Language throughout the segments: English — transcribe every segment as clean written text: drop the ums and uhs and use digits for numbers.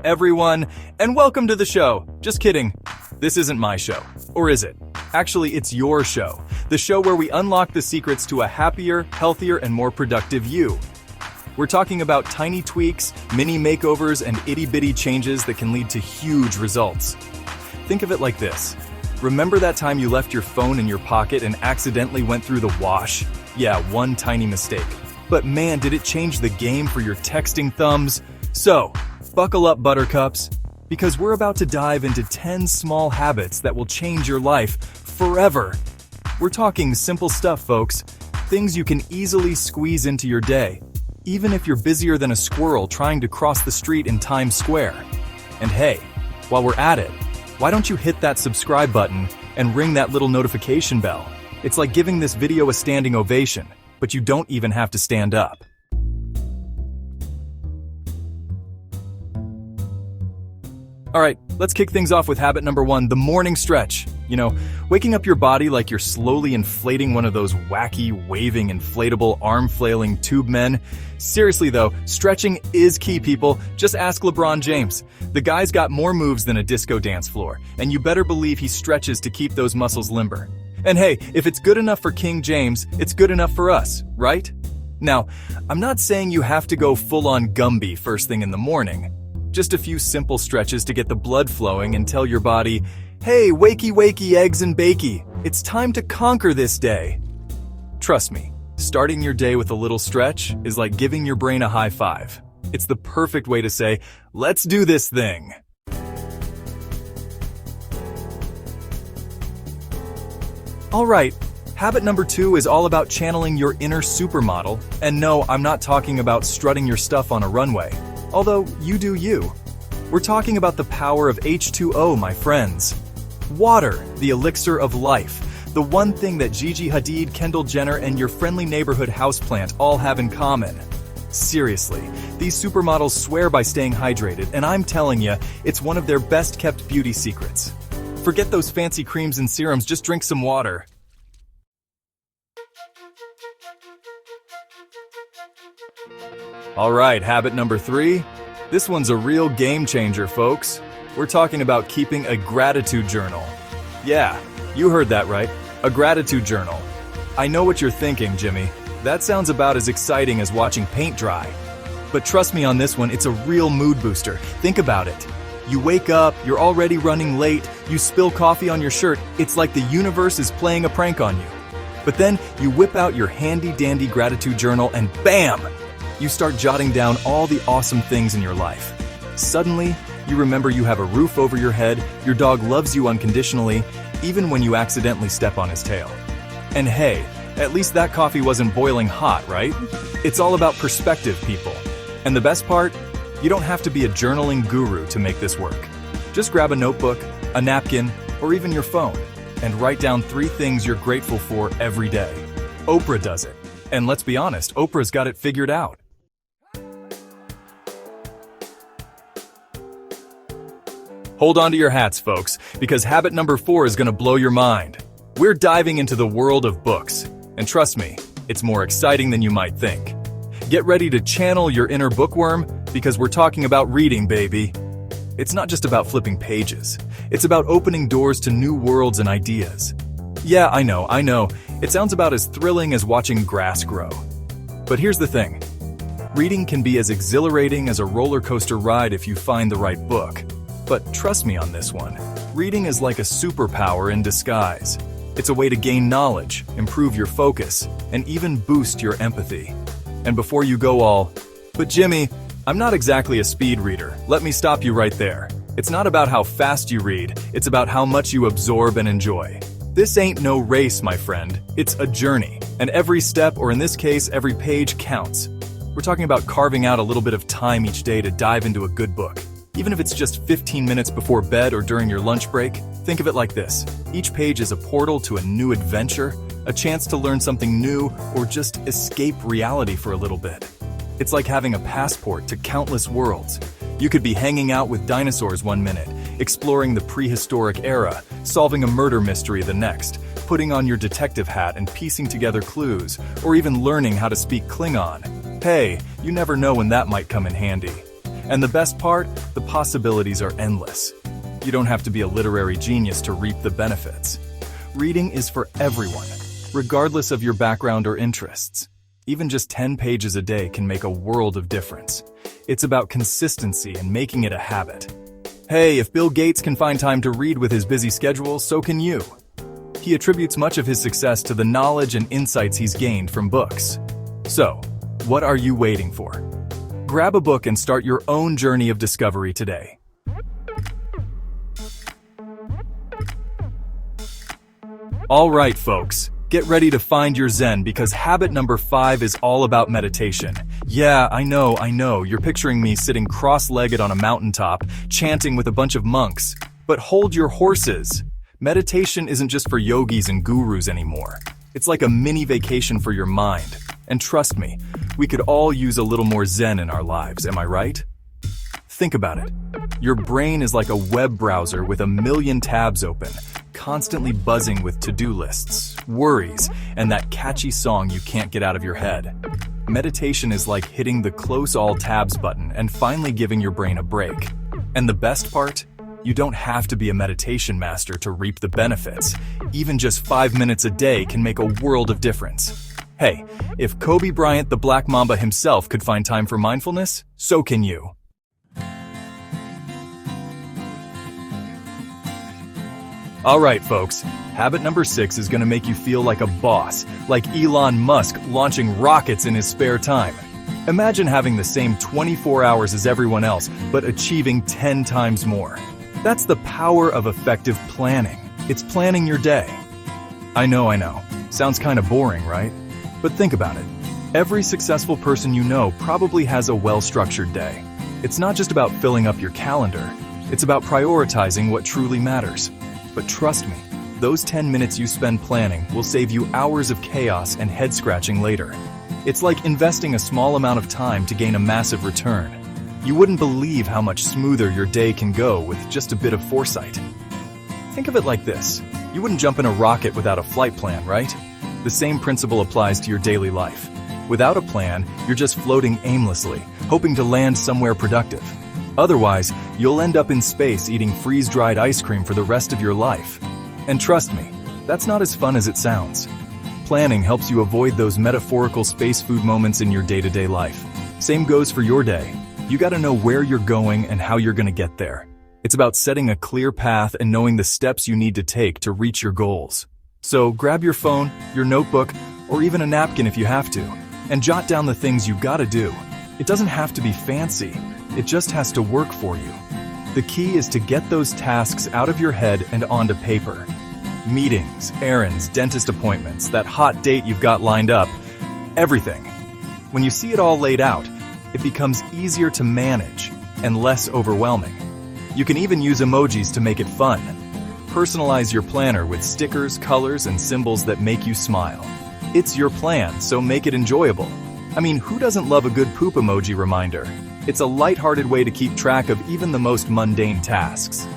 everyone, and welcome to the show. Just kidding. This isn't my show. Or is it? Actually, it's your show. The show where we unlock the secrets to a happier, healthier, and more productive you. We're talking about tiny tweaks, mini makeovers, and itty-bitty changes that can lead to huge results. Think of it like this. Remember that time you left your phone in your pocket and accidentally went through the wash? Yeah, one tiny mistake. But man, did it change the game for your texting thumbs? So, buckle up, buttercups, because we're about to dive into 10 small habits that will change your life forever. We're talking simple stuff, folks. Things you can easily squeeze into your day, even if you're busier than a squirrel trying to cross the street in Times Square. And hey, while we're at it, why don't you hit that subscribe button and ring that little notification bell? It's like giving this video a standing ovation, but you don't even have to stand up. Alright, let's kick things off with habit number 1, the morning stretch. You know, waking up your body like you're slowly inflating one of those wacky, waving, inflatable, arm-flailing tube men. Seriously though, stretching is key, people. Just ask LeBron James. The guy's got more moves than a disco dance floor, and you better believe he stretches to keep those muscles limber. And hey, if it's good enough for King James, it's good enough for us, right? Now, I'm not saying you have to go full-on Gumby first thing in the morning. Just a few simple stretches to get the blood flowing and tell your body, hey, wakey wakey eggs and bakey, it's time to conquer this day. Trust me, starting your day with a little stretch is like giving your brain a high five. It's the perfect way to say, let's do this thing. Alright, habit number 2 is all about channeling your inner supermodel. And no, I'm not talking about strutting your stuff on a runway. Although, you do you. We're talking about the power of H2O, my friends. Water, the elixir of life. The one thing that Gigi Hadid, Kendall Jenner, and your friendly neighborhood houseplant all have in common. Seriously, these supermodels swear by staying hydrated, and I'm telling you, it's one of their best-kept beauty secrets. Forget those fancy creams and serums, just drink some water. Alright, habit number 3. This one's a real game changer, folks. We're talking about keeping a gratitude journal. Yeah, you heard that right. A gratitude journal. I know what you're thinking, Jimmy. That sounds about as exciting as watching paint dry. But trust me on this one, it's a real mood booster. Think about it. You wake up, you're already running late, you spill coffee on your shirt, it's like the universe is playing a prank on you. But then you whip out your handy-dandy gratitude journal and bam! You start jotting down all the awesome things in your life. Suddenly, you remember you have a roof over your head, your dog loves you unconditionally, even when you accidentally step on his tail. And hey, at least that coffee wasn't boiling hot, right? It's all about perspective, people. And the best part? You don't have to be a journaling guru to make this work. Just grab a notebook, a napkin, or even your phone, and write down 3 things you're grateful for every day. Oprah does it. And let's be honest, Oprah's got it figured out. Hold on to your hats, folks, because habit number 4 is going to blow your mind. We're diving into the world of books. And trust me, it's more exciting than you might think. Get ready to channel your inner bookworm, because we're talking about reading, baby. It's not just about flipping pages. It's about opening doors to new worlds and ideas. Yeah, I know. It sounds about as thrilling as watching grass grow. But here's the thing. Reading can be as exhilarating as a roller coaster ride if you find the right book. But trust me on this one. Reading is like a superpower in disguise. It's a way to gain knowledge, improve your focus, and even boost your empathy. And before you go all, but Jimmy, I'm not exactly a speed reader. Let me stop you right there. It's not about how fast you read, it's about how much you absorb and enjoy. This ain't no race, my friend. It's a journey. And every step, or in this case, every page counts. We're talking about carving out a little bit of time each day to dive into a good book. Even if it's just 15 minutes before bed or during your lunch break, think of it like this. Each page is a portal to a new adventure, a chance to learn something new, or just escape reality for a little bit. It's like having a passport to countless worlds. You could be hanging out with dinosaurs one minute, exploring the prehistoric era, solving a murder mystery the next, putting on your detective hat and piecing together clues, or even learning how to speak Klingon. Hey, you never know when that might come in handy. And the best part, the possibilities are endless. You don't have to be a literary genius to reap the benefits. Reading is for everyone, regardless of your background or interests. Even just 10 pages a day can make a world of difference. It's about consistency and making it a habit. Hey, if Bill Gates can find time to read with his busy schedule, so can you. He attributes much of his success to the knowledge and insights he's gained from books. So, what are you waiting for? Grab a book and start your own journey of discovery today. All right, folks. Get ready to find your Zen because habit number 5 is all about meditation. Yeah, I know, you're picturing me sitting cross-legged on a mountaintop, chanting with a bunch of monks. But hold your horses. Meditation isn't just for yogis and gurus anymore. It's like a mini vacation for your mind. And trust me, we could all use a little more Zen in our lives, am I right? Think about it. Your brain is like a web browser with a million tabs open, constantly buzzing with to-do lists, worries, and that catchy song you can't get out of your head. Meditation is like hitting the close all tabs button and finally giving your brain a break. And the best part? You don't have to be a meditation master to reap the benefits. Even just 5 minutes a day can make a world of difference. Hey, if Kobe Bryant the Black Mamba himself could find time for mindfulness, so can you. All right, folks, habit number 6 is going to make you feel like a boss, like Elon Musk launching rockets in his spare time. Imagine having the same 24 hours as everyone else, but achieving 10 times more. That's the power of effective planning. It's planning your day. I know. Sounds kind of boring, right? But think about it. Every successful person you know probably has a well-structured day. It's not just about filling up your calendar. It's about prioritizing what truly matters. But trust me, those 10 minutes you spend planning will save you hours of chaos and head-scratching later. It's like investing a small amount of time to gain a massive return. You wouldn't believe how much smoother your day can go with just a bit of foresight. Think of it like this. You wouldn't jump in a rocket without a flight plan, right? The same principle applies to your daily life. Without a plan, you're just floating aimlessly, hoping to land somewhere productive. Otherwise, you'll end up in space eating freeze-dried ice cream for the rest of your life. And trust me, that's not as fun as it sounds. Planning helps you avoid those metaphorical space food moments in your day-to-day life. Same goes for your day. You gotta know where you're going and how you're gonna get there. It's about setting a clear path and knowing the steps you need to take to reach your goals. So grab your phone, your notebook, or even a napkin if you have to, and jot down the things you gotta do. It doesn't have to be fancy. It just has to work for you. The key is to get those tasks out of your head and onto paper. Meetings, errands, dentist appointments, that hot date you've got lined up, everything. When you see it all laid out, it becomes easier to manage and less overwhelming. You can even use emojis to make it fun. Personalize your planner with stickers, colors, and symbols that make you smile. It's your plan, so make it enjoyable. I mean, who doesn't love a good poop emoji reminder? It's a lighthearted way to keep track of even the most mundane tasks.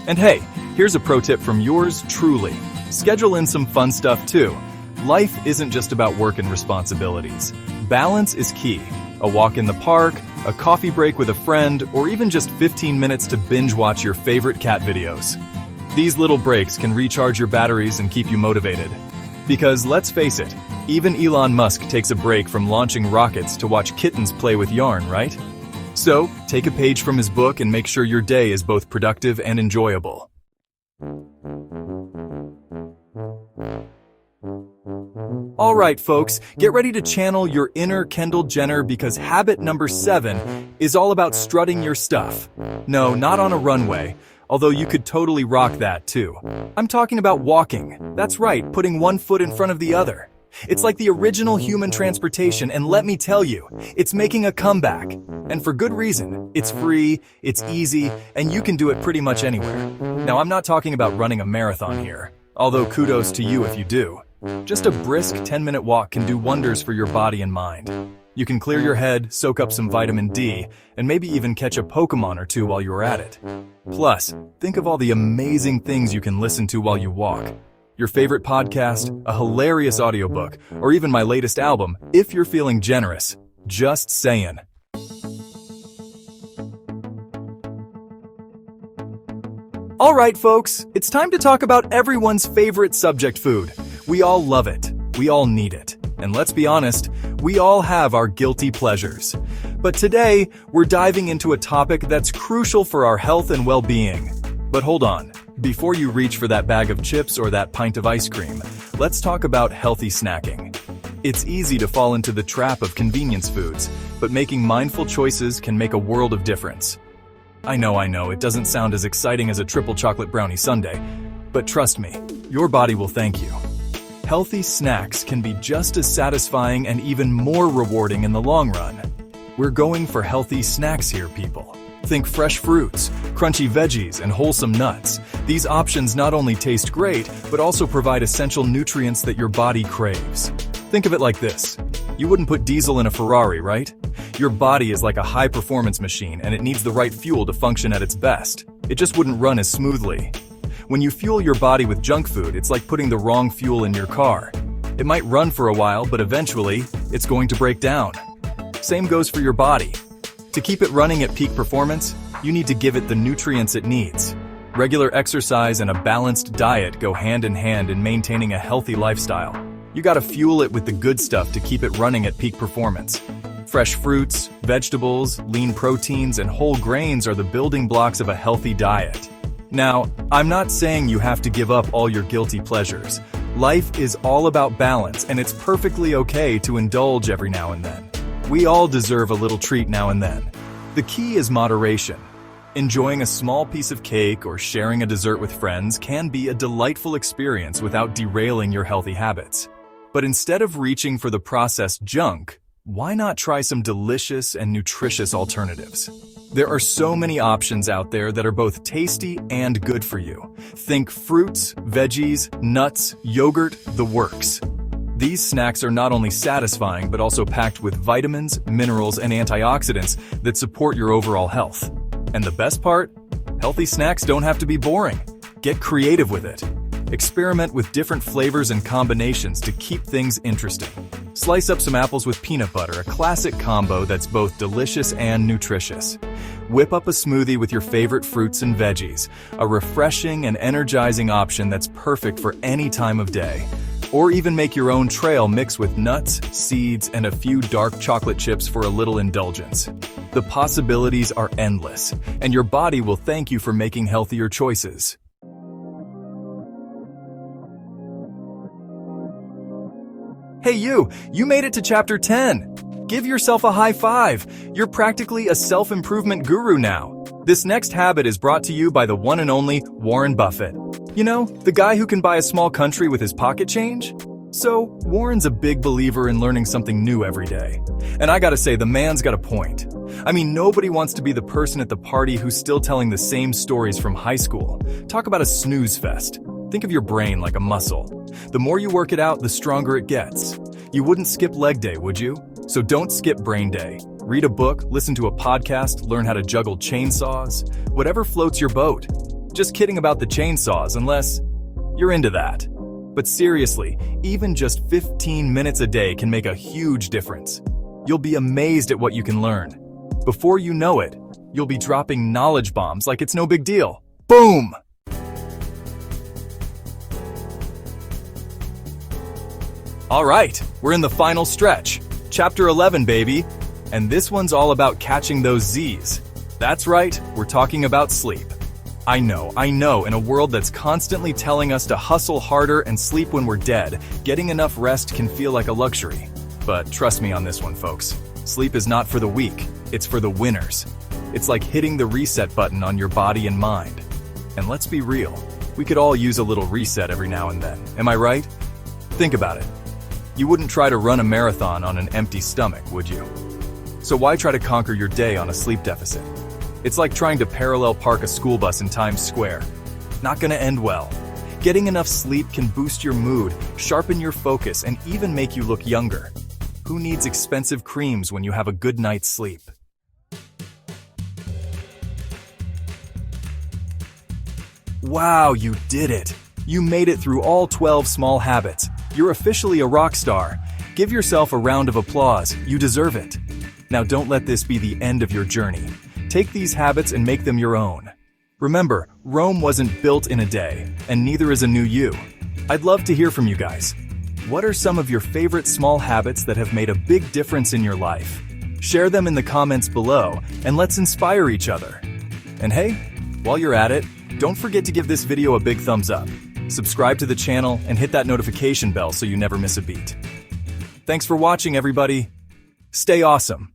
And hey, here's a pro tip from yours truly. Schedule in some fun stuff too. Life isn't just about work and responsibilities. Balance is key. A walk in the park, a coffee break with a friend, or even just 15 minutes to binge watch your favorite cat videos. These little breaks can recharge your batteries and keep you motivated. Because let's face it, even Elon Musk takes a break from launching rockets to watch kittens play with yarn, right? So, take a page from his book and make sure your day is both productive and enjoyable. All right, folks, get ready to channel your inner Kendall Jenner because habit number 7 is all about strutting your stuff. No, not on a runway, although you could totally rock that too. I'm talking about walking. That's right, putting one foot in front of the other. It's like the original human transportation, and let me tell you, it's making a comeback. And for good reason. It's free, it's easy, and you can do it pretty much anywhere. Now, I'm not talking about running a marathon here, although kudos to you if you do. Just a brisk 10-minute walk can do wonders for your body and mind. You can clear your head, soak up some vitamin D, and maybe even catch a Pokemon or two while you're at it. Plus, think of all the amazing things you can listen to while you walk. Your favorite podcast, a hilarious audiobook, or even my latest album, if you're feeling generous. Just saying. All right, folks, it's time to talk about everyone's favorite subject, food. We all love it. We all need it. And let's be honest, we all have our guilty pleasures. But today, we're diving into a topic that's crucial for our health and well-being. But hold on, before you reach for that bag of chips or that pint of ice cream, let's talk about healthy snacking. It's easy to fall into the trap of convenience foods, but making mindful choices can make a world of difference. I know, it doesn't sound as exciting as a triple chocolate brownie sundae, but trust me, your body will thank you. Healthy snacks can be just as satisfying and even more rewarding in the long run. We're going for healthy snacks here, people. Think fresh fruits, crunchy veggies, and wholesome nuts. These options not only taste great, but also provide essential nutrients that your body craves. Think of it like this. You wouldn't put diesel in a Ferrari, right? Your body is like a high-performance machine, and it needs the right fuel to function at its best. It just wouldn't run as smoothly. When you fuel your body with junk food, it's like putting the wrong fuel in your car. It might run for a while, but eventually, it's going to break down. Same goes for your body. To keep it running at peak performance, you need to give it the nutrients it needs. Regular exercise and a balanced diet go hand in hand in maintaining a healthy lifestyle. You gotta fuel it with the good stuff to keep it running at peak performance. Fresh fruits, vegetables, lean proteins, and whole grains are the building blocks of a healthy diet. Now, I'm not saying you have to give up all your guilty pleasures. Life is all about balance, and it's perfectly okay to indulge every now and then. We all deserve a little treat now and then. The key is moderation. Enjoying a small piece of cake or sharing a dessert with friends can be a delightful experience without derailing your healthy habits. But instead of reaching for the processed junk, why not try some delicious and nutritious alternatives? There are so many options out there that are both tasty and good for you. Think fruits, veggies, nuts, yogurt, the works. These snacks are not only satisfying but also packed with vitamins, minerals, and antioxidants that support your overall health. And the best part? Healthy snacks don't have to be boring. Get creative with it. Experiment with different flavors and combinations to keep things interesting. Slice up some apples with peanut butter, a classic combo that's both delicious and nutritious. Whip up a smoothie with your favorite fruits and veggies, a refreshing and energizing option that's perfect for any time of day. Or even make your own trail mix with nuts, seeds, and a few dark chocolate chips for a little indulgence. The possibilities are endless, and your body will thank you for making healthier choices. Hey you made it to chapter 10. Give yourself a high five. You're practically a self-improvement guru now. This next habit is brought to you by the one and only Warren Buffett. You know, the guy who can buy a small country with his pocket change? So, Warren's a big believer in learning something new every day. And I gotta say, the man's got a point. I mean, nobody wants to be the person at the party who's still telling the same stories from high school. Talk about a snooze fest. Think of your brain like a muscle. The more you work it out, the stronger it gets. You wouldn't skip leg day, would you? So don't skip brain day. Read a book, listen to a podcast, learn how to juggle chainsaws, whatever floats your boat. Just kidding about the chainsaws, unless you're into that. But seriously, even just 15 minutes a day can make a huge difference. You'll be amazed at what you can learn. Before you know it, you'll be dropping knowledge bombs like it's no big deal. Boom! All right, we're in the final stretch. Chapter 11, baby. And this one's all about catching those Z's. That's right, we're talking about sleep. I know, in a world that's constantly telling us to hustle harder and sleep when we're dead, getting enough rest can feel like a luxury. But trust me on this one, folks. Sleep is not for the weak, it's for the winners. It's like hitting the reset button on your body and mind. And let's be real, we could all use a little reset every now and then, am I right? Think about it. You wouldn't try to run a marathon on an empty stomach, would you? So why try to conquer your day on a sleep deficit? It's like trying to parallel park a school bus in Times Square. Not gonna end well. Getting enough sleep can boost your mood, sharpen your focus, and even make you look younger. Who needs expensive creams when you have a good night's sleep? Wow, you did it! You made it through all 12 small habits. You're officially a rock star. Give yourself a round of applause. You deserve it. Now don't let this be the end of your journey. Take these habits and make them your own. Remember, Rome wasn't built in a day, and neither is a new you. I'd love to hear from you guys. What are some of your favorite small habits that have made a big difference in your life? Share them in the comments below, and let's inspire each other. And hey, while you're at it, don't forget to give this video a big thumbs up. Subscribe to the channel and hit that notification bell so you never miss a beat. Thanks for watching, everybody. Stay awesome.